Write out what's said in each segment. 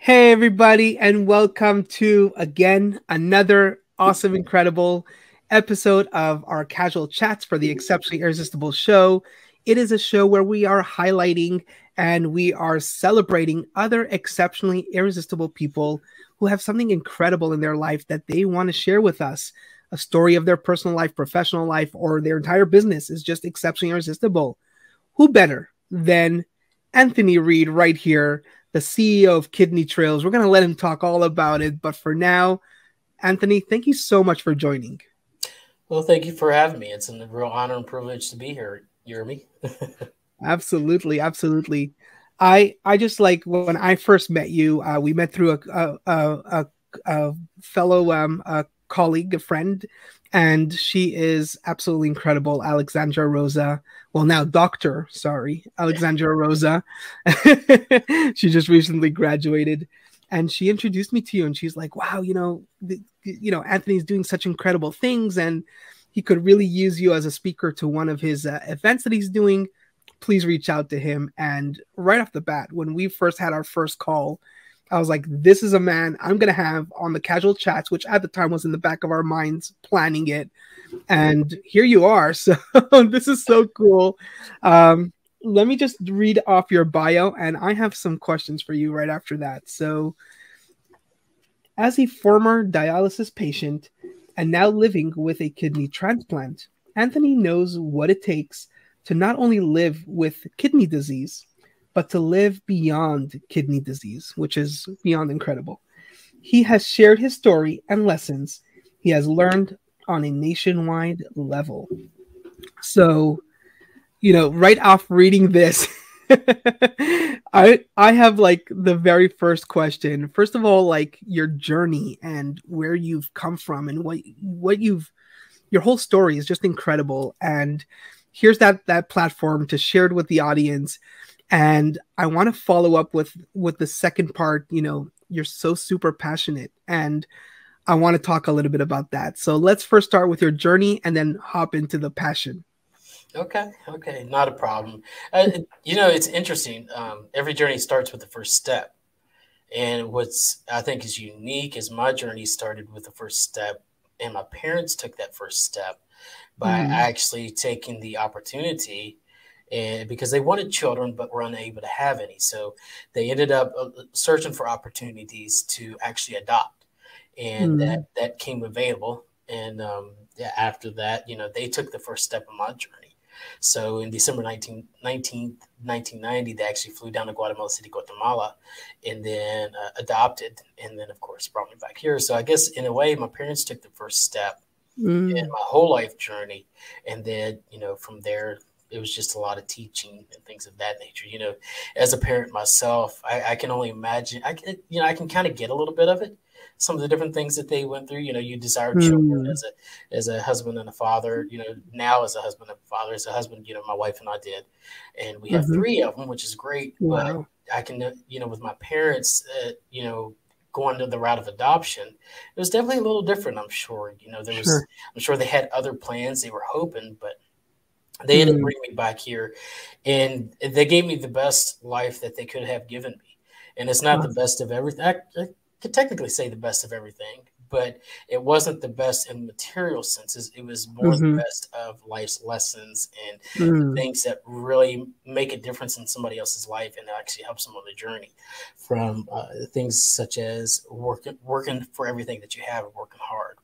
Hey, everybody, and welcome to again another awesome, incredible episode of our casual chats for the Exceptionally Irresistible show. It is a show where we are highlighting and we are celebrating other exceptionally irresistible people who have something incredible in their life that they want to share with us. A story of their personal life, professional life, or their entire business is just exceptionally irresistible. Who better than Anthony Reed right here, the CEO of Kidney Trails? We're going to let him talk all about it. But for now, Anthony, thank you so much for joining. Well, thank you for having me. It's a real honor and privilege to be here, Jeremy. Absolutely, absolutely. I just like when I first met you. We met through a fellow a colleague, a friend, and she is absolutely incredible, Alexandra Rosa. Well, now Doctor, sorry, Alexandra Rosa. She just recently graduated, and she introduced me to you. And she's like, "Wow, Anthony's doing such incredible things, and he could really use you as a speaker to one of his events that he's doing. Please reach out to him." And right off the bat, when we first had our first call, I was like, this is a man I'm going to have on the casual chats, which at the time was in the back of our minds planning it. And here you are. So this is so cool. Let me just read off your bio, and I have some questions for you right after that. So, as a former dialysis patient and now living with a kidney transplant, Anthony knows what it takes to not only live with kidney disease, but to live beyond kidney disease, which is beyond incredible. He has shared his story and lessons he has learned on a nationwide level. So, right off reading this, I have like the very first question. First of all, like your journey and where you've come from and what your whole story is just incredible. And here's that platform to share it with the audience. And I want to follow up with the second part. You're so super passionate, and I want to talk a little bit about that. So let's first start with your journey and then hop into the passion. Okay, not a problem. It's interesting. Every journey starts with the first step. And what's I think is unique is my journey started with the first step, and my parents took that first step by actually taking the opportunity, and because they wanted children but were unable to have any. So they ended up searching for opportunities to actually adopt, and that came available. And after that, they took the first step of my journey. So in December 1990, they actually flew down to Guatemala City, Guatemala, and then adopted, and then, of course, brought me back here. So I guess in a way, my parents took the first step in my whole life journey. And then, from there, it was just a lot of teaching and things of that nature. As a parent myself, I can only imagine. I can kind of get a little bit of it. Some of the different things that they went through. You desire children as a husband and a father. Now as a husband and a father, as a husband, my wife and I did, and we have three of them, which is great. Wow. But I can, with my parents, going to the route of adoption, it was definitely a little different. I'm sure. I'm sure they had other plans. They were hoping, but they ended up bringing me back here, and they gave me the best life that they could have given me. And it's not the best of everything. I could technically say the best of everything, but it wasn't the best in material senses. It was more the best of life's lessons and things that really make a difference in somebody else's life and actually helps them on the journey, from things such as working for everything that you have and working hard.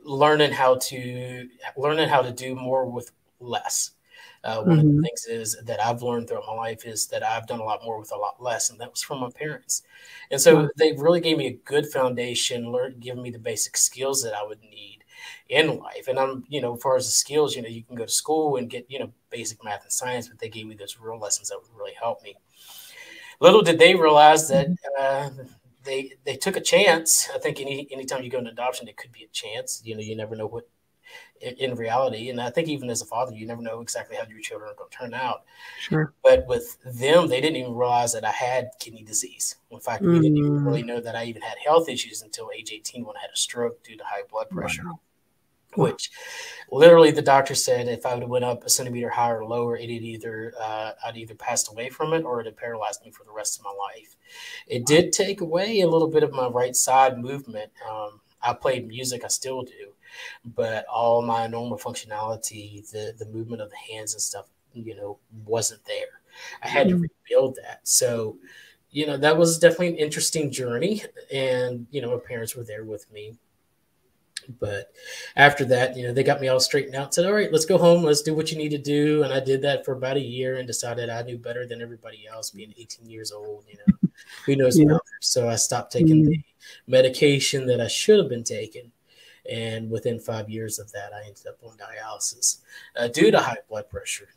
Learning how to do more with less. One of the things is that I've learned throughout my life is that I've done a lot more with a lot less, and that was from my parents. And so they really gave me a good foundation, giving me the basic skills that I would need in life. And I'm, as far as the skills, you can go to school and get, basic math and science, but they gave me those real lessons that would really help me. Little did they realize that they took a chance. I think anytime you go into adoption, it could be a chance. You never know what in reality. And I think even as a father, you never know exactly how your children are going to turn out. Sure. But with them, they didn't even realize that I had kidney disease. In fact, we didn't even really know that I even had health issues until age 18 when I had a stroke due to high blood pressure. Wow. Wow. which literally the doctor said if I would have went up a centimeter higher or lower, I'd either passed away from it or it had paralyzed me for the rest of my life. It did take away a little bit of my right side movement. I played music, I still do, but all my normal functionality, the movement of the hands and stuff, wasn't there. I had to rebuild that. So, that was definitely an interesting journey, and my parents were there with me. But after that, they got me all straightened out, said, all right, let's go home. Let's do what you need to do. And I did that for about a year and decided I knew better than everybody else being 18 years old, who knows Yeah. better. So I stopped taking the medication that I should have been taking. And within 5 years of that, I ended up on dialysis due to high blood pressure.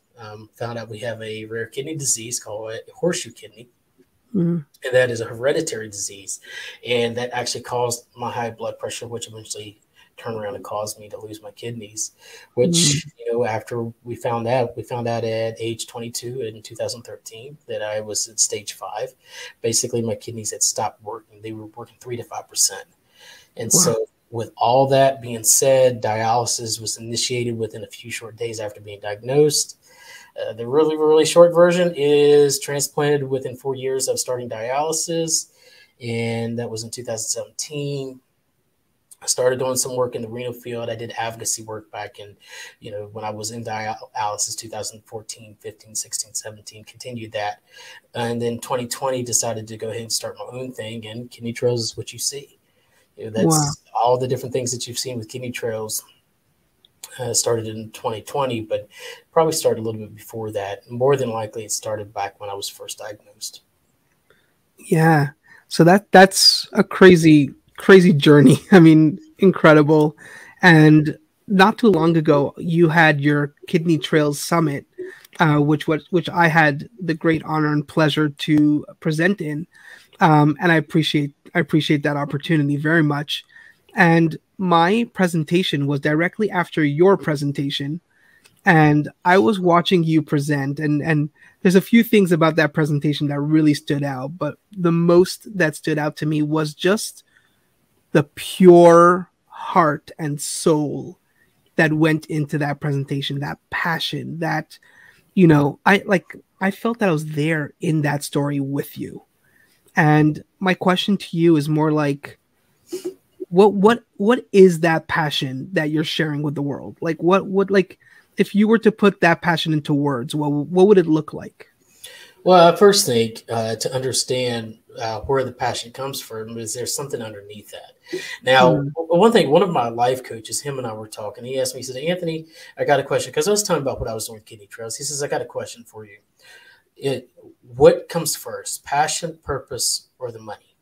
Found out we have a rare kidney disease called horseshoe kidney. And that is a hereditary disease. And that actually caused my high blood pressure, which eventually turned around and caused me to lose my kidneys, which, after we found out at age 22 in 2013 that I was at stage 5. Basically, my kidneys had stopped working. They were working 3 to 5%. And so with all that being said, dialysis was initiated within a few short days after being diagnosed. The really, really short version is transplanted within 4 years of starting dialysis, and that was in 2017. I started doing some work in the renal field. I did advocacy work back in, when I was in dialysis, 2014, 15, 16, 17, continued that. And then 2020 decided to go ahead and start my own thing, and Kidney Trails is what you see. That's all the different things that you've seen with Kidney Trails. Started in 2020, but probably started a little bit before that. More than likely, it started back when I was first diagnosed. Yeah. So that's a crazy journey. I mean, incredible. And not too long ago, you had your Kidney Trails Summit, which I had the great honor and pleasure to present in. And I appreciate that opportunity very much. And my presentation was directly after your presentation, and I was watching you present, and there's a few things about that presentation that really stood out, but the most that stood out to me was just the pure heart and soul that went into that presentation, that passion, that I felt that I was there in that story with you. And my question to you is more like, what is that passion that you're sharing with the world? Like what if you were to put that passion into words, what would it look like? Well, I first think to understand where the passion comes from is there's something underneath that. Now, one of my life coaches, him and I were talking. He asked me, he said, Anthony, I got a question, because I was talking about what I was doing with Kidney Trails. He says, I got a question for you. What comes first, passion, purpose, or the money?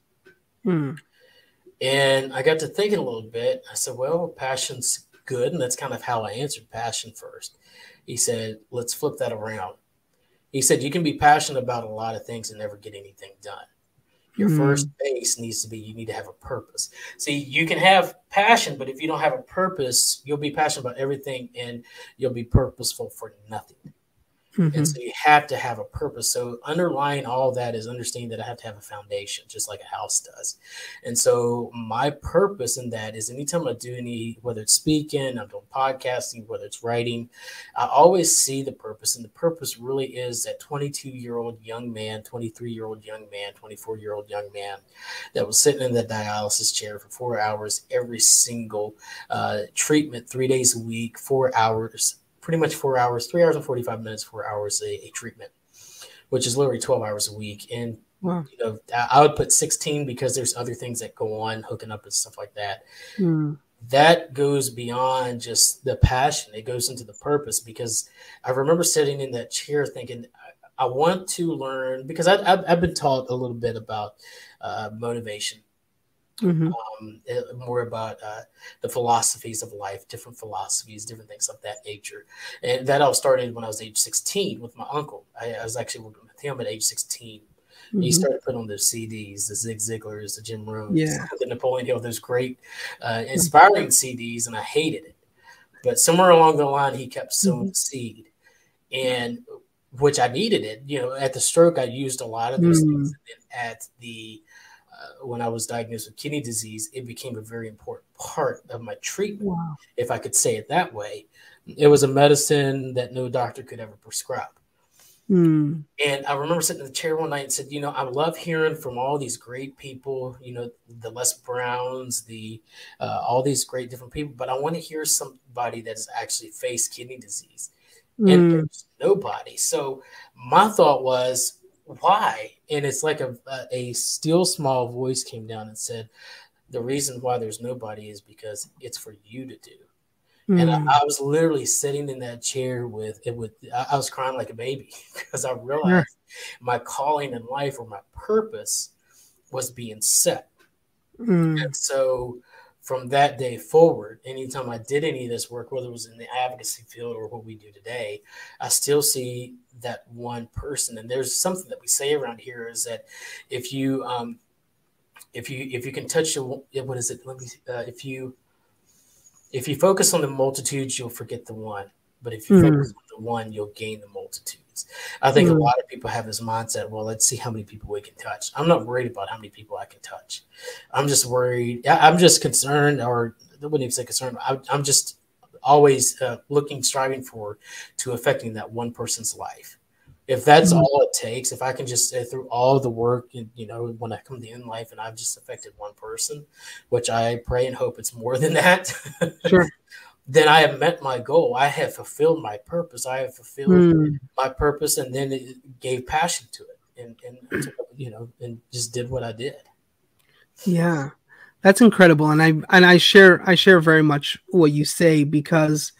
And I got to thinking a little bit. I said, well, passion's good. And that's kind of how I answered passion first. He said, let's flip that around. He said, you can be passionate about a lot of things and never get anything done. Your first base needs to be, you need to have a purpose. See, you can have passion, but if you don't have a purpose, you'll be passionate about everything and you'll be purposeful for nothing. And so you have to have a purpose. So underlying all that is understanding that I have to have a foundation, just like a house does. And so my purpose in that is anytime I do whether it's speaking, I'm doing podcasting, whether it's writing, I always see the purpose. And the purpose really is that 22-year-old young man, 23-year-old young man, 24-year-old young man that was sitting in the dialysis chair for 4 hours every single treatment, 3 days a week, 4 hours. Pretty much 4 hours, 3 hours and 45 minutes, 4 hours a treatment, which is literally 12 hours a week. And, I would put 16 because there's other things that go on, hooking up and stuff like that. That goes beyond just the passion. It goes into the purpose, because I remember sitting in that chair thinking, I want to learn, because I've been taught a little bit about motivation. More about the philosophies of life, different philosophies, different things of that nature. And that all started when I was age 16 with my uncle. I was actually working with him at age 16. He started putting on those CDs, the Zig Ziglars, the Jim Rohns, the Napoleon Hill, those great inspiring CDs, and I hated it. But somewhere along the line, he kept sowing the seed, and which I needed it. At the stroke, I used a lot of those things. And then at the when I was diagnosed with kidney disease, it became a very important part of my treatment, Wow. if I could say it that way. It was a medicine that no doctor could ever prescribe. Mm. And I remember sitting in the chair one night and said, I love hearing from all these great people, the Les Browns, all these great different people, but I want to hear somebody that has actually faced kidney disease. And Mm. there's nobody. So my thought was, why? And it's like a still small voice came down and said, the reason why there's nobody is because it's for you to do. And Mm. I was literally sitting in that chair I was crying like a baby because I Sure. realized my calling in life, or my purpose, was being set. Mm. And so from that day forward, anytime I did any of this work, whether it was in the advocacy field or what we do today, I still see that one person. And there's something that we say around here is that if you can touch what is it? Let me if you focus on the multitudes, you'll forget the one. But if you Mm. focus on the one, you'll gain the multitudes. I think a Mm. lot of people have this mindset, well, let's see how many people we can touch. I'm not worried about how many people I can touch. I'm just worried. I'm just concerned, or I wouldn't even say concerned. I'm just always striving to affecting that one person's life. If that's Mm. all it takes, if I can just through all the work, when I come to end life and I've just affected one person, which I pray and hope it's more than that, Sure. then I have met my goal. I have fulfilled my purpose. I have fulfilled Mm. my purpose, and then it gave passion to it, and just did what I did. Yeah. That's incredible. And I share very much what you say, because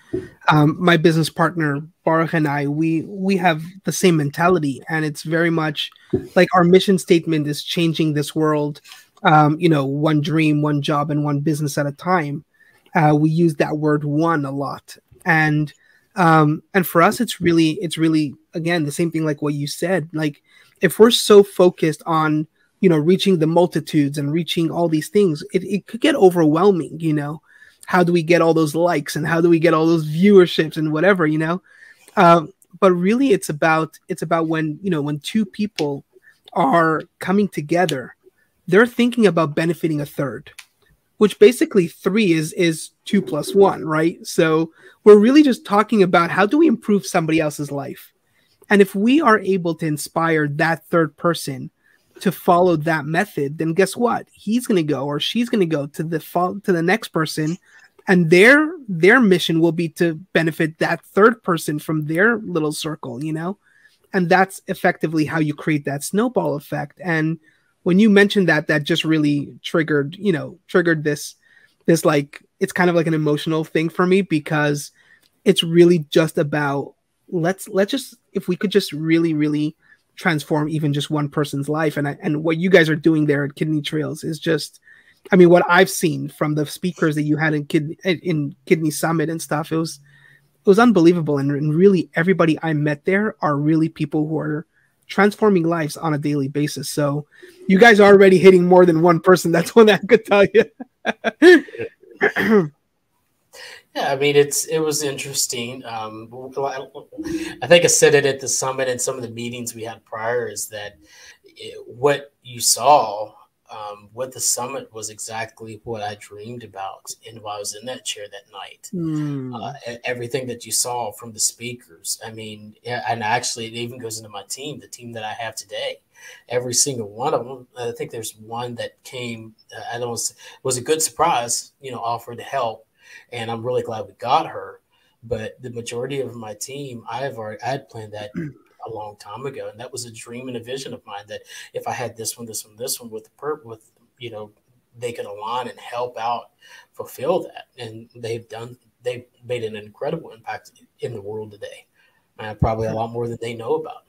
my business partner Baruch and I, we have the same mentality, and it's very much like our mission statement is changing this world, one dream, one job, and one business at a time. We use that word "one" a lot, and for us, it's really again the same thing like what you said. Like, if we're so focused on reaching the multitudes and reaching all these things, it could get overwhelming. How do we get all those likes, and how do we get all those viewerships and whatever, but really it's about when two people are coming together, they're thinking about benefiting a third, which basically three is 2 plus 1, right? So we're really just talking about how do we improve somebody else's life. And if we are able to inspire that third person to follow that method, then guess what? He's going to go, or she's going to go to the next person, and their mission will be to benefit that third person from their little circle. And that's effectively how you create that snowball effect. And when you mentioned that, that just really triggered this like, it's kind of like an emotional thing for me, because it's really just about, let's just, if we could just really transform even just one person's life. And what you guys are doing there at Kidney Trails is just, I mean, what I've seen from the speakers that you had in Kidney Summit and stuff, it was unbelievable. And really everybody I met there are really people who are transforming lives on a daily basis. So you guys are already hitting more than one person. That's what I could tell you. Yeah, I mean, it was interesting. I think I said it at the summit and some of the meetings we had prior, is that what you saw, what the summit was exactly what I dreamed about, and while I was in that chair that night. Everything that you saw from the speakers, I mean, and actually it even goes into my team, the team that I have today. Every single one of them. I think there's one that came, I don't know, was a good surprise, offered to help. And I'm really glad we got her. But the majority of my team, I had planned that a long time ago, and that was a dream and a vision of mine, that if I had this one with they could align and help out, fulfill that, and they've made an incredible impact in the world today, probably a lot more than they know about.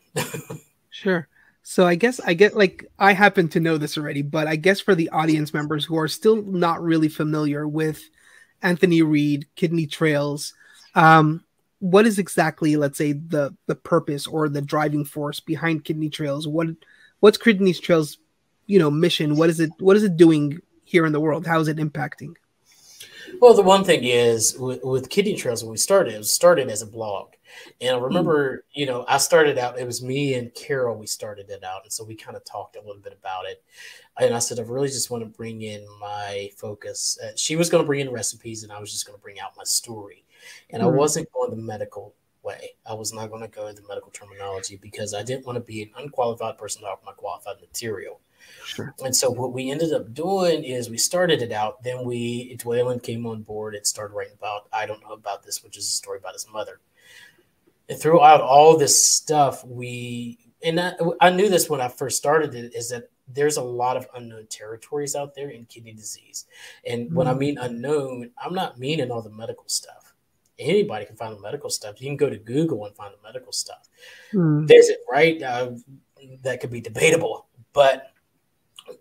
Sure. So I guess I get, like, I happen to know this already, but I guess for the audience members who are still not really familiar with Anthony Reed, Kidney Trails, what is exactly, let's say, the purpose or the driving force behind Kidney Trails? What's Kidney Trails, mission? What is it doing here in the world? How is it impacting? Well, the one thing is with Kidney Trails, when we started, it was started as a blog. And I Mm, remember, I started out, it was me and Carol, we started it out. And so we kind of talked a little bit about it. And I said, I really just want to bring in my focus. She was going to bring in recipes, and I was just going to bring out my story. And I mm, wasn't going the medical way. I was not going to go the medical terminology because I didn't want to be an unqualified person to offer my qualified material. sure. And so what we ended up doing is we started it out. Then Dwaylen came on board and started writing about I Don't Know About This, which is a story about his mother. And throughout all this stuff, I knew this when I first started it, is that there's a lot of unknown territories out there in kidney disease. And when I Mm, mean unknown, I'm not meaning all the medical stuff. Anybody can find the medical stuff. You can go to Google and find the medical stuff. mm, Is it right? That could be debatable. But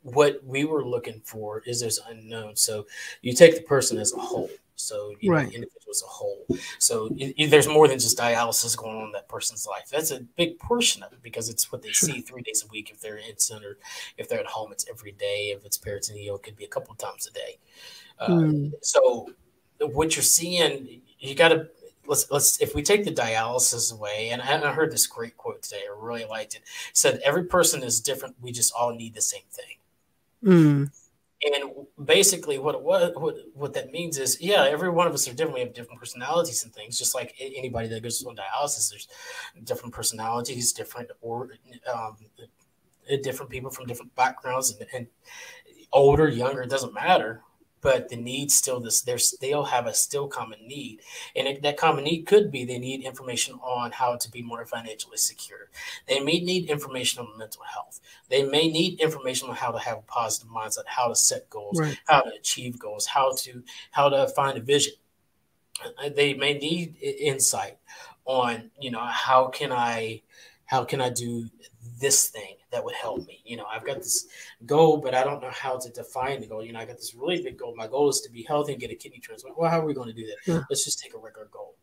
what we were looking for is there's unknown. So you take the person as a whole. So, the right. individual as a whole. So there's more than just dialysis going on in that person's life. That's a big portion of it because it's what they Sure. see 3 days a week. If they're in center, if they're at home, it's every day. If it's peritoneal, it could be a couple of times a day. Mm, So what you're seeing, you got to let's if we take the dialysis away, and I heard this great quote today. I really liked it. It said every person is different. We just all need the same thing. mm, And basically, what that means is, yeah, every one of us are different. We have different personalities and things. Just like anybody that goes on dialysis, there's different personalities, um, different people from different backgrounds, and older, younger, it doesn't matter. But the need still they still have a still common need, and that common need could be they need information on how to be more financially secure. They may need information on mental health. They may need information on how to have a positive mindset, how to set goals, right. how to achieve goals, how to find a vision. They may need insight on how can I do this thing that would help me. I've got this goal, but I don't know how to define the goal. I got this really big goal. My goal is to be healthy and get a kidney transplant. Well, how are we going to do that? Sure. Let's just take a regular goal.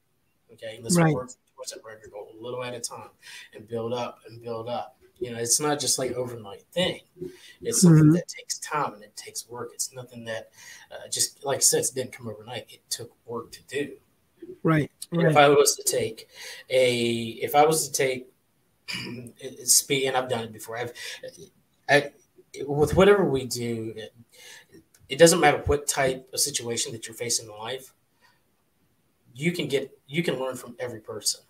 Okay, let's Right. work towards that regular goal a little at a time and build up and build up. It's not just like overnight thing. It's something Mm, that takes time and it takes work. It's nothing that just like I said, it didn't come overnight. It took work to do. right. And if Right. I was to take if I was to take speed, and I've done it before. I, with whatever we do, it doesn't matter what type of situation that you're facing in life. You can learn from every person.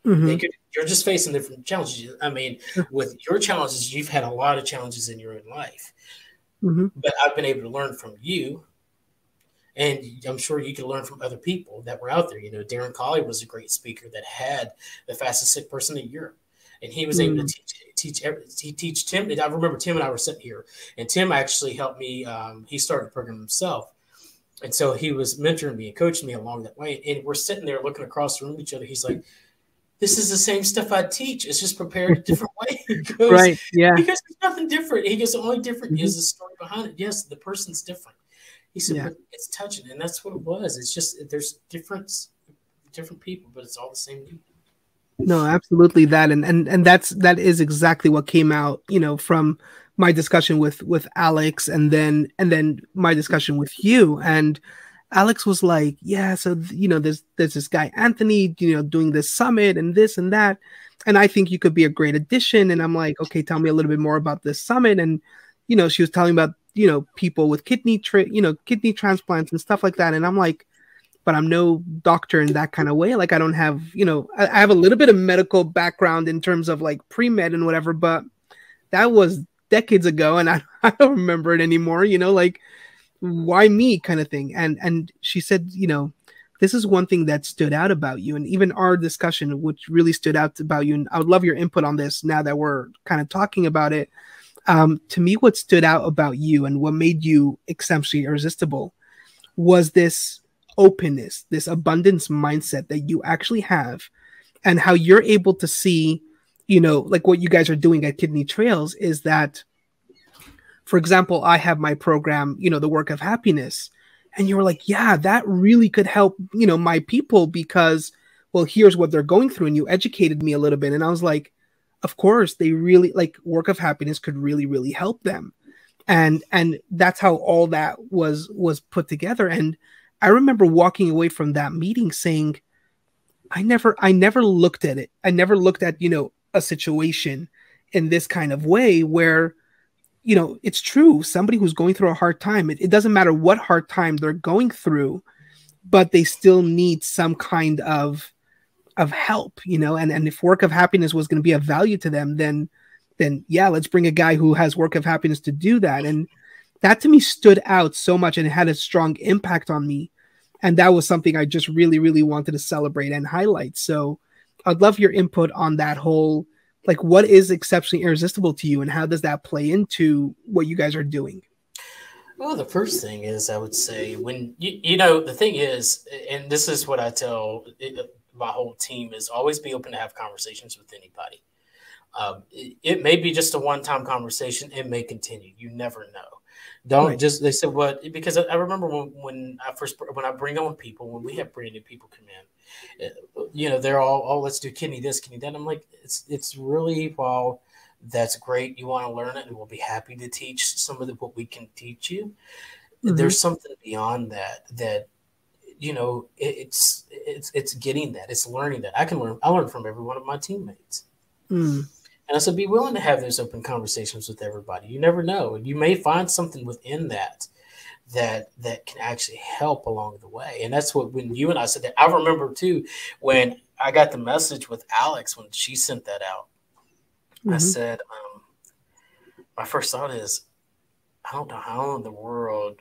Hmm. You're just facing different challenges. I mean, Sure. with your challenges, you've had a lot of challenges in your own life, Hmm. but I've been able to learn from you. And I'm sure you can learn from other people that were out there. Darren Colley was a great speaker that had the fastest sick person in Europe, and he was able to Mm, teach Tim. And I remember Tim and I were sitting here, and Tim actually helped me. He started the program himself, and so he was mentoring me and coaching me along that way. And we're sitting there looking across the room at each other. He's like, "This is the same stuff I teach. It's just prepared a different way." He goes, right. Yeah. "Because there's nothing different." He goes, "The only different Hmm. is the story behind it. Yes, the person's different." He said, Yeah. but it's touching, and that's what it was. It's just there's different people, but it's all the same need. No, absolutely that. And that is exactly what came out, from my discussion with Alex and then my discussion with you. And Alex was like, yeah, so there's this guy Anthony, doing this summit and this and that. And I think you could be a great addition. And I'm like, okay, tell me a little bit more about this summit. And she was telling about, people with kidney transplants and stuff like that. And I'm like, but I'm no doctor in that kind of way. Like I don't have, I have a little bit of medical background in terms of like pre-med and whatever, but that was decades ago and I, I don't remember it anymore, like why me kind of thing. And she said, this is one thing that stood out about you. And even our discussion, which really stood out about you. And I would love your input on this now that we're kind of talking about it. To me, what stood out about you and what made you exceptionally irresistible was this openness, this abundance mindset that you actually have, and how you're able to see, like what you guys are doing at Kidney Trails is that, for example, I have my program, the Work of Happiness, and you were like, yeah, that really could help, my people because, well, here's what they're going through, and you educated me a little bit, and I was like, of course, they really like Work of Happiness could really, really help them, and that's how all that was put together, and I remember walking away from that meeting saying, I never looked at it. I never looked at, a situation in this kind of way where, it's true. Somebody who's going through a hard time, it doesn't matter what hard time they're going through, but they still need some kind of help, and if work of happiness was going to be of value to them, then yeah, let's bring a guy who has work of happiness to do that. And that to me stood out so much and it had a strong impact on me. And that was something I just really, really wanted to celebrate and highlight. So I'd love your input on that whole, like, what is exceptionally irresistible to you and how does that play into what you guys are doing? Well, the first thing is, I would say, when the thing is, and this is what I tell my whole team, is always be open to have conversations with anybody. It may be just a one-time conversation. It may continue. You never know. Don't Right. just, they said, what, because I remember when I bring on people, when we have brand new people come in, they're all, oh, let's do kidney this, kidney that. I'm like, it's really, while that's great, you want to learn it, and we'll be happy to teach some of what we can teach you. Mm-hmm. There's something beyond that it's getting that, it's learning that. I learn from every one of my teammates. Mm. And I said, be willing to have those open conversations with everybody. You never know. You may find something within that can actually help along the way. And that's what, when you and I said that, I remember too, when I got the message with Alex, when she sent that out, I said, my first thought is, I don't know how in the world,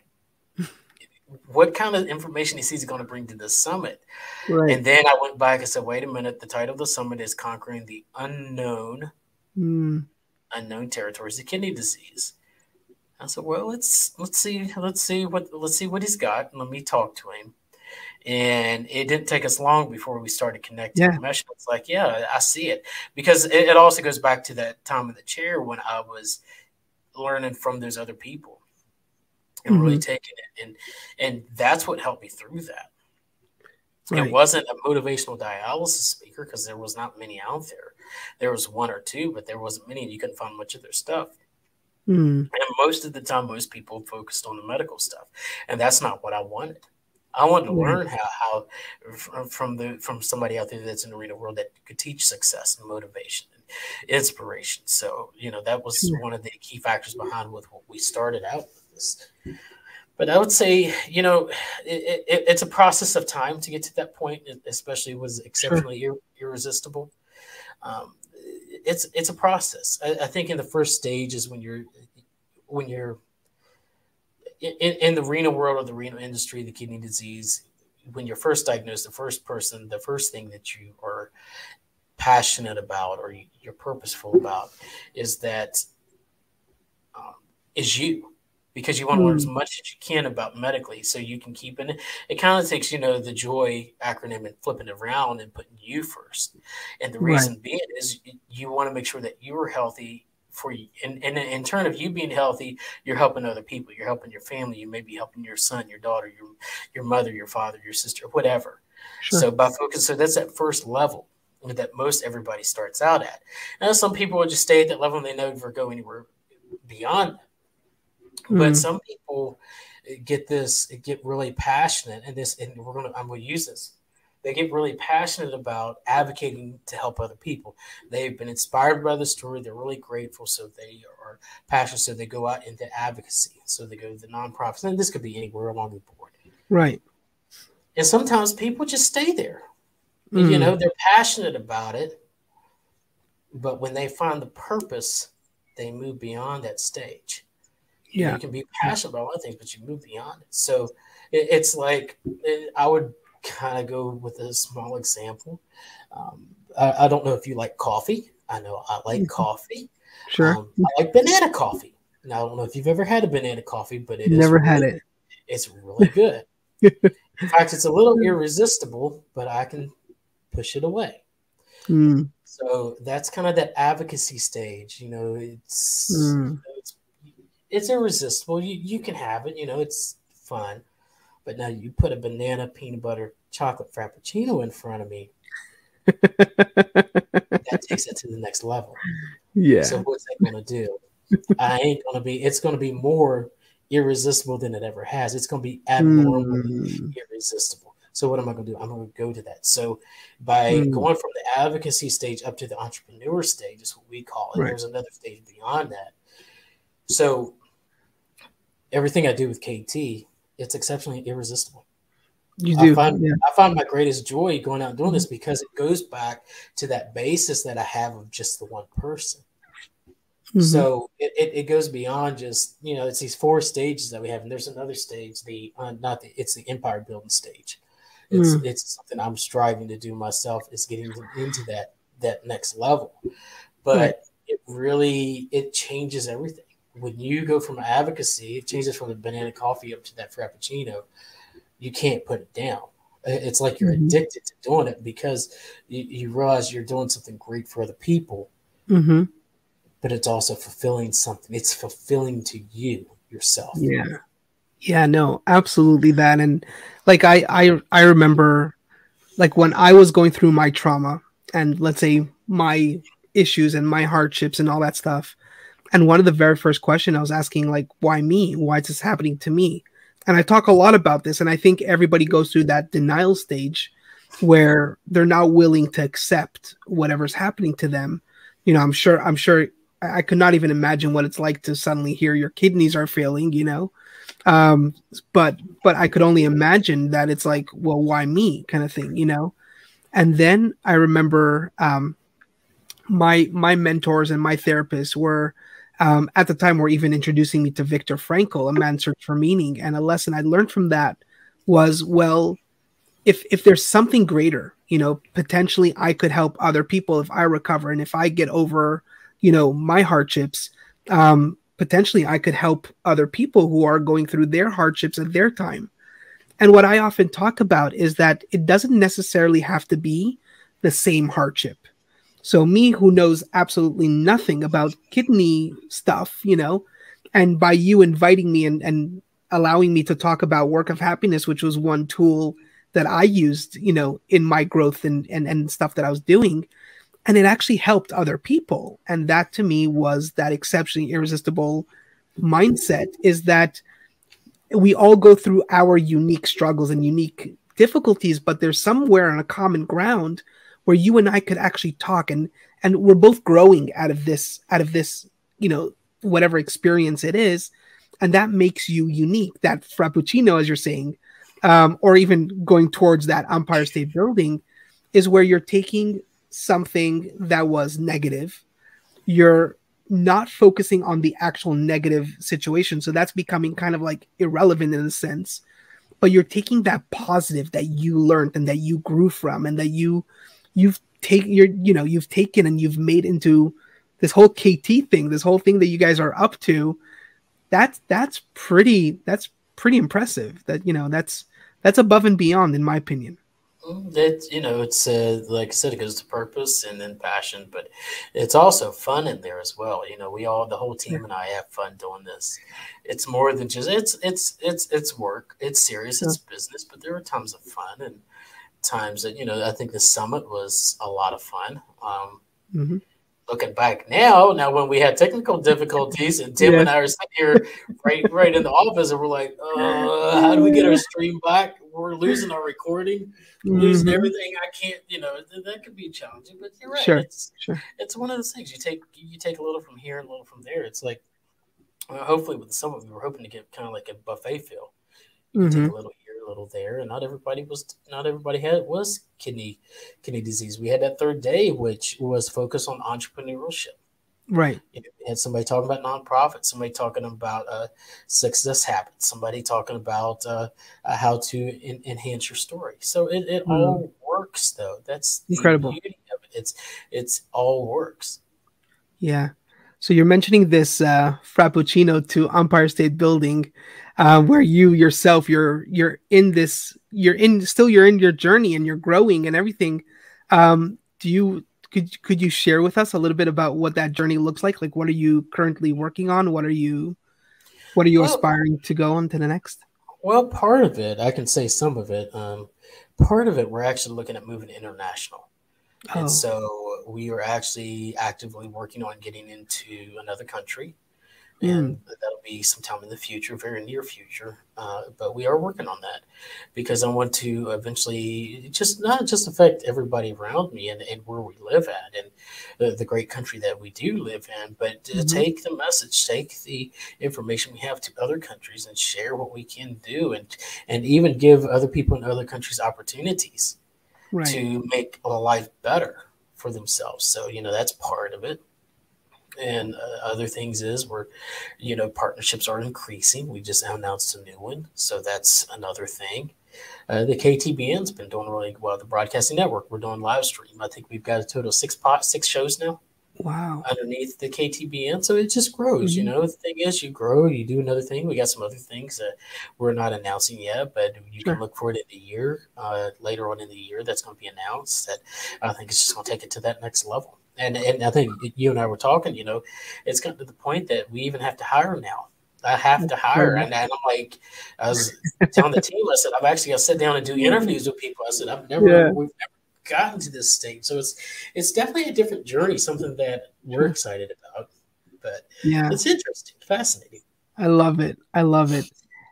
what kind of information he's going to bring to the summit. Right. And then I went back and said, wait a minute, the title of the summit is Conquering the Unknown Territories of Kidney Disease. I said, well, let's see what he's got, and let me talk to him. And it didn't take us long before we started connecting. Yeah. It's like, yeah, I see it. Because it also goes back to that time in the chair when I was learning from those other people and really taking it. And that's what helped me through that. Right. It wasn't a motivational dialysis speaker, because there was not many out there. There was one or two, but there wasn't many, and you couldn't find much of their stuff. And most of the time, most people focused on the medical stuff. And that's not what I wanted. I wanted to learn how from somebody out there that's in the arena world that could teach success and motivation and inspiration. So, that was one of the key factors behind what we started out with this. But I would say, it's a process of time to get to that point, especially was exceptionally irresistible. It's a process. I think in the first stage is when you're in the renal world or the renal industry, the kidney disease, when you're first diagnosed, the first thing that you are passionate about or you're purposeful about is you, because you want to learn as much as you can about medically so you can keep it. It kind of takes, the JOY acronym and flipping it around and putting you first. And the reason being is you want to make sure that you are healthy for you. And in turn of you being healthy, you're helping other people. You're helping your family. You may be helping your son, your daughter, your mother, your father, your sister, whatever. Sure. So by focus, so that's that first level that most everybody starts out at. Now, some people will just stay at that level and they never go anywhere beyond that. But some people get really passionate, and I'm going to use this. They get really passionate about advocating to help other people. They've been inspired by the story. They're really grateful. So they are passionate. So they go out into advocacy. So they go to the nonprofits. And this could be anywhere along the board. Right. And sometimes people just stay there. They're passionate about it. But when they find the purpose, they move beyond that stage. You can be passionate about other things, but you move beyond it. So it's like, I would kind of go with a small example. I don't know if you like coffee. I know I like coffee. Sure. I like banana coffee. Now, I don't know if you've ever had a banana coffee, but had it. It's really good. In fact, it's a little irresistible, but I can push it away. So that's kind of that advocacy stage. It's irresistible. You can have it. It's fun. But now you put a banana peanut butter chocolate frappuccino in front of me. That takes it to the next level. Yeah. So what's that going to do? It's going to be more irresistible than it ever has. It's going to be abnormally Mm, irresistible. So what am I going to do? I'm going to go to that. So by mm, going from the advocacy stage up to the entrepreneur stage is what we call it. right. There's another stage beyond that. So everything I do with KT, it's exceptionally irresistible. You do. Yeah. I find my greatest joy going out and doing Mhm. this because it goes back to that basis that I have of just the one person. Mhm. So it goes beyond just, it's these four stages that we have, and there's another stage, the not the it's the empire building stage. Mm, It's something I'm striving to do myself, is getting into that next level. right. But it changes everything. When you go from advocacy, it changes from the banana coffee up to that frappuccino. You can't put it down. It's like you're Mhm. addicted to doing it because you realize you're doing something great for other people, Mhm. but it's also fulfilling something. It's fulfilling to you yourself. Yeah. Yeah, no, absolutely that. And like I remember like when I was going through my trauma and let's say my issues and my hardships and all that stuff. And one of the very first question I was asking, like, why me? Why is this happening to me? And I talk a lot about this, and I think everybody goes through that denial stage where they're not willing to accept whatever's happening to them. I'm sure I could not even imagine what it's like to suddenly hear your kidneys are failing, um but I could only imagine that it's like, well, why me kind of thing. And then I remember my mentors and my therapists were at the time were even introducing me to Viktor Frankl, A Man's Search for Meaning, and a lesson I learned from that was, well, if there's something greater, potentially I could help other people if I recover and if I get over, my hardships. Potentially I could help other people who are going through their hardships at their time. And what I often talk about is that it doesn't necessarily have to be the same hardship. So me, who knows absolutely nothing about kidney stuff, and by you inviting me and allowing me to talk about work of happiness, which was one tool that I used, in my growth and stuff that I was doing, and it actually helped other people. And that to me was that exceptionally irresistible mindset, is that we all go through our unique struggles and unique difficulties, but there's somewhere on a common ground where you and I could actually talk, and we're both growing out of this, whatever experience it is, and that makes you unique. That frappuccino, as you're saying, or even going towards that Empire State Building, is where you're taking something that was negative, you're not focusing on the actual negative situation. So that's becoming kind of like irrelevant in a sense. But you're taking that positive that you learned and that you grew from and that you've taken and you've made into this whole KT thing, this whole thing that you guys are up to. That's pretty impressive. That's above and beyond, in my opinion. It's like I said, it goes to purpose and then passion, but it's also fun in there as well. The whole Yeah, team and I have fun doing this. It's more than just it's work. It's serious. sure. It's business, but there are times of fun and times that I think the summit was a lot of fun. Hmm. Looking back now when we had technical difficulties and Tim Yeah. and I are sitting here right in the office and we're like, how do we get our stream back? We're losing our recording, losing Hmm. everything. I can't, that could be challenging. But you're right. Sure. It's Sure. it's one of those things. You take a little from here and a little from there. It's like, hopefully with the summit we were hoping to get kind of like a buffet feel. You could take Hmm. a little here, a little there, and not everybody was kidney disease. We had that third day, which was focused on entrepreneurship. Right. We had somebody talking about nonprofits, somebody talking about success habits, somebody talking about how to enhance your story. So it Mm. all works, though. That's the Incredible. beauty of it. It's all works. Yeah. So you're mentioning this Frappuccino to Empire State Building, where you yourself you're in this you're in your journey and you're growing and everything. Do you could you share with us a little bit about what that journey looks like? Like, what are you currently working on? What are you Well, aspiring to go on to the next? part of it, I can say some of it. Part of it, we're actually looking at moving international. And Oh. so we are actually actively working on getting into another country. and Mm. that'll be sometime in the future, very near future. But we are working on that because I want to eventually just not just affect everybody around me and where we live at and the great country that we do live in, but to Mhm. take the message, take the information we have to other countries and share what we can do and even give other people in other countries opportunities Right. to make a life better for themselves. So, that's part of it. And other things is where, partnerships are increasing. We just announced a new one. So that's another thing. The KTBN's been doing really well. The broadcasting network, we're doing live stream. I think we've got a total of six shows now Wow. underneath the KTBN. So it just grows. Mhm. The thing is, you grow, you do another thing. We got some other things that we're not announcing yet, but you can Sure. look for it in the year, later on in the year. That's going to be announced. That I think it's just going to take it to that next level. And I think you and I were talking. It's gotten to the point that we even have to hire now. I have to hire, Incredible. and I'm like, I was telling the team, I said, I've actually got to sit down and do interviews with people. I said, Yeah. we've never gotten to this state. So it's definitely a different journey, something that we're Sure. excited about. But Yeah. it's interesting, fascinating. I love it. I love it.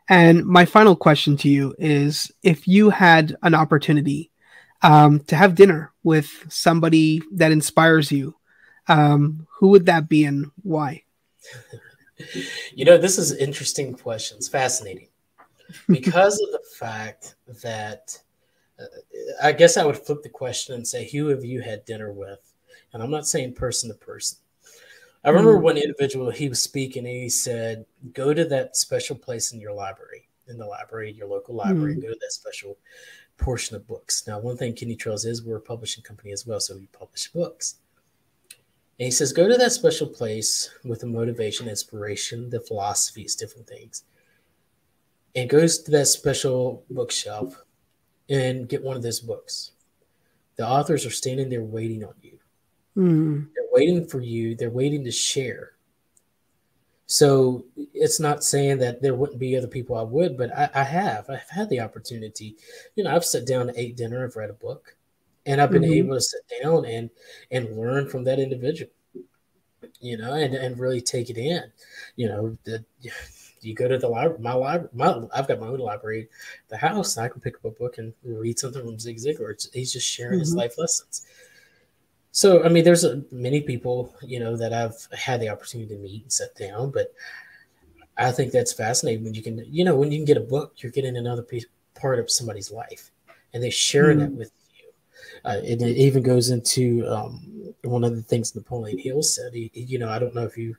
And my final question to you is if you had an opportunity to have dinner with somebody that inspires you, who would that be and why? This is interesting questions, fascinating, because of the fact that uh, I guess I would flip the question and say, who have you had dinner with? And I'm not saying person to person. I remember Mm, one individual, he was speaking and he said, go to that special place in your library, in the library, your local library, mm, and go to that special portion of books. Now, one thing Kenny Trails is, we're a publishing company as well, so we publish books. And he says, go to that special place with the motivation, inspiration, the philosophies, different things, and goes to that special bookshelf and get one of those books. The authors are standing there waiting on you. mm, They're waiting for you. They're waiting to share. So it's not saying that there wouldn't be other people I would, but I've had the opportunity. I've sat down and ate dinner. I've read a book, and I've been mhm, able to sit down and learn from that individual. And really take it in. You go to the library, I've got my own library, the house, and I can pick up a book and read something from Zig Ziglar. He's just sharing his mhm, life lessons. So, I mean, there's many people, that I've had the opportunity to meet and sit down, but I think that's fascinating when when you can get a book, you're getting another piece, part of somebody's life, and they're sharing that mm, with you. It even goes into one of the things Napoleon Hill said. I don't know if you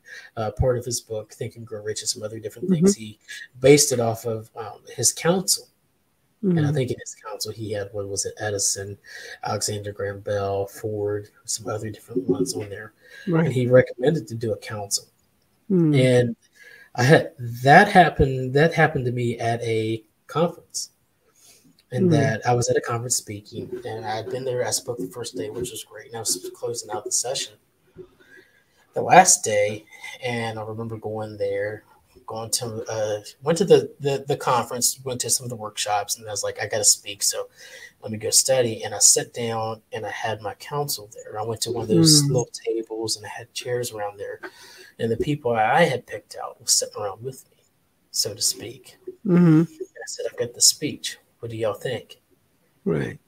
part of his book, Think and Grow Rich, and some other different mhm, things. He based it off of his counsel, and I mm, think in his counsel he had, what was it, Edison, Alexander Graham Bell, Ford, some other different ones on there, and right. he recommended to do a counsel. Mm, And I had that happened. That happened to me at a conference, and mm, that I was at a conference speaking, and I had been there. I spoke the first day, which was great, and I was closing out the session the last day, and I remember going there, going to went to the conference, went to some of the workshops, and I was like, I got to speak, so let me go study. And I sat down, and I had my counsel there. I went to one of those mm, little tables, and I had chairs around there, and the people I had picked out were sitting around with me, so to speak. mhm, And I said, I've got the speech. What do y'all think? right.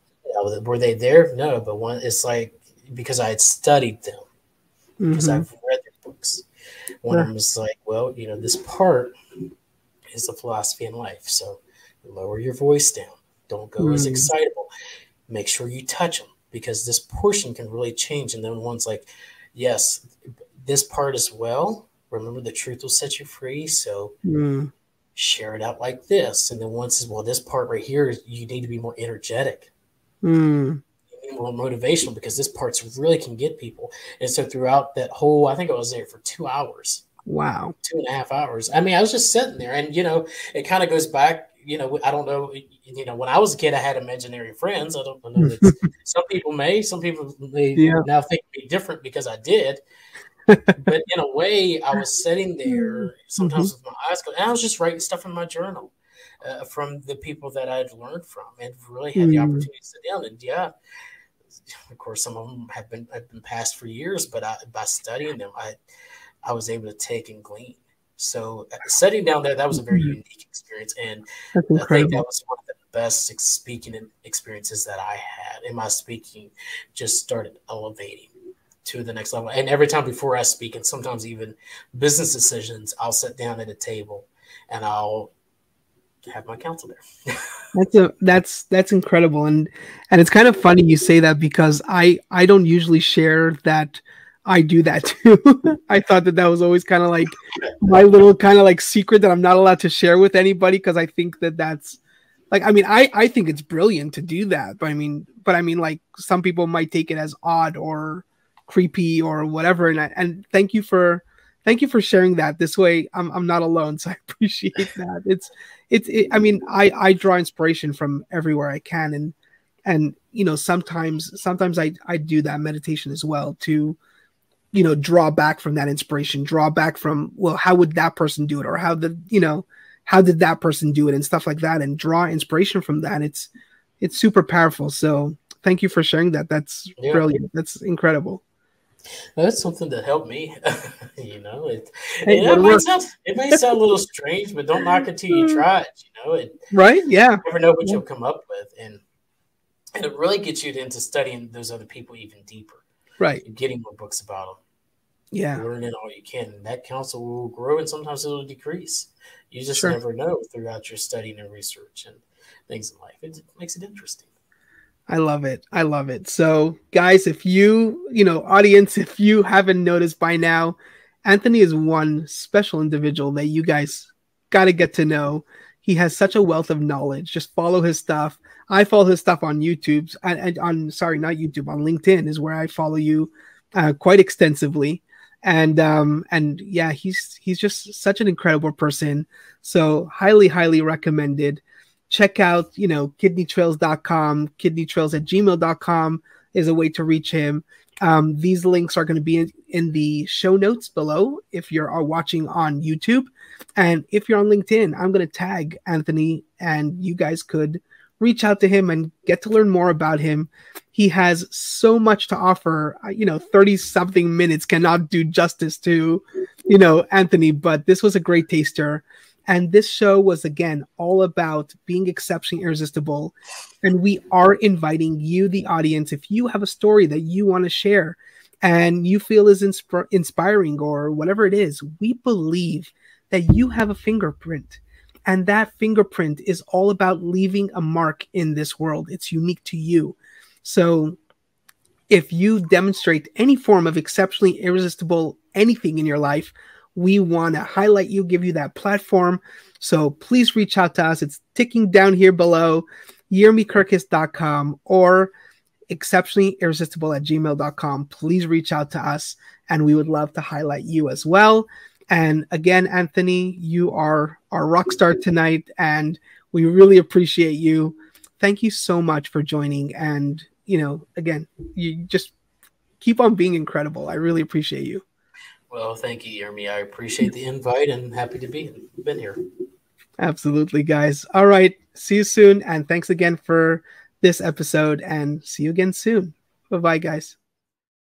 Were they there? No, but one, it's like, because I had studied them, because Mhm, I've read their books. One of sure. them was like, well, this part is the philosophy in life. So lower your voice down. Don't go as Mm, excitable. Make sure you touch them, because this portion can really change. And then one's like, yes, this part as well. Remember, the truth will set you free. So mm, share it out like this. And then one says, well, this part right here, you need to be more energetic, mm, more motivational, because this part's really can get people. And so throughout that whole, I think I was there for 2 hours, wow. 2.5 hours. I mean, I was just sitting there, and it kind of goes back. I don't know. When I was a kid, I had imaginary friends. I don't know that some people may Yeah. now think me different because I did. But in a way, I was sitting Mhm, there sometimes with my eyes closed, and I was just writing stuff in my journal from the people that I'd learned from, and really had the mm, opportunity to sit down. And yeah, of course, some of them have been passed for years, but by studying them, I was able to take and glean. So sitting down there, that was a very unique experience. And That's I think that incredible. was one of the best speaking experiences that I had. And my speaking just started elevating to the next level. And every time before I speak, and sometimes even business decisions, I'll sit down at a table and I'll have my counsel there. That's incredible, and it's kind of funny you say that because I don't usually share that I do that too. I thought that was always kind of like my little kind of like secret that I'm not allowed to share with anybody because I think that that's like I mean I think it's brilliant to do that, but I mean like some people might take it as odd or creepy or whatever, and thank you for sharing that. This way I'm not alone, so I appreciate that. I mean I draw inspiration from everywhere I can, and you know sometimes I do that meditation as well to draw back from that inspiration, draw back from, well, how would that person do it, or how did that person do it, and stuff like that, and draw inspiration from that. It's super powerful. So thank you for sharing that. That's brilliant. That's incredible. That's something that helped me. you know, Hey, it may sound a little strange, but don't knock it till you try it. Right? Yeah. You never know what you'll come up with, and it really gets you into studying those other people even deeper. Right. You're getting more books about them. Yeah. Learning all you can, and that counsel will grow, and sometimes it'll decrease. You just never know throughout your studying and research and things in life. It makes it interesting. I love it. I love it. So, guys, if audience, if you haven't noticed by now, Anthony is one special individual that you guys got to get to know. He has such a wealth of knowledge. Just follow his stuff. I follow his stuff on YouTube, and on not YouTube, on LinkedIn is where I follow you quite extensively. And yeah, he's just such an incredible person. So highly recommended. Check out, kidneytrails.com, kidneytrails@gmail.com is a way to reach him. These links are going to be in the show notes below if you're watching on YouTube. And if you're on LinkedIn, I'm going to tag Anthony, and you guys could reach out to him and get to learn more about him. He has so much to offer. 30 something minutes cannot do justice to, Anthony, but this was a great taster. And this show was, again, all about being exceptionally irresistible. And we are inviting you, the audience, if you have a story that you want to share and you feel is inspiring or whatever it is, we believe that you have a fingerprint. And that fingerprint is all about leaving a mark in this world. It's unique to you. So if you demonstrate any form of exceptionally irresistible anything in your life, we want to highlight you, give you that platform. So please reach out to us. It's ticking down here below, yermikirkis.com or exceptionallyirresistible@gmail.com. Please reach out to us, and we would love to highlight you as well. And again, Anthony, you are our rock star tonight, and we really appreciate you. Thank you so much for joining. And, again, you just keep on being incredible. I really appreciate you. Well, thank you, Yermi. I appreciate the invite and happy to been here. Absolutely, guys. All right. See you soon. And thanks again for this episode, and see you again soon. Bye-bye, guys.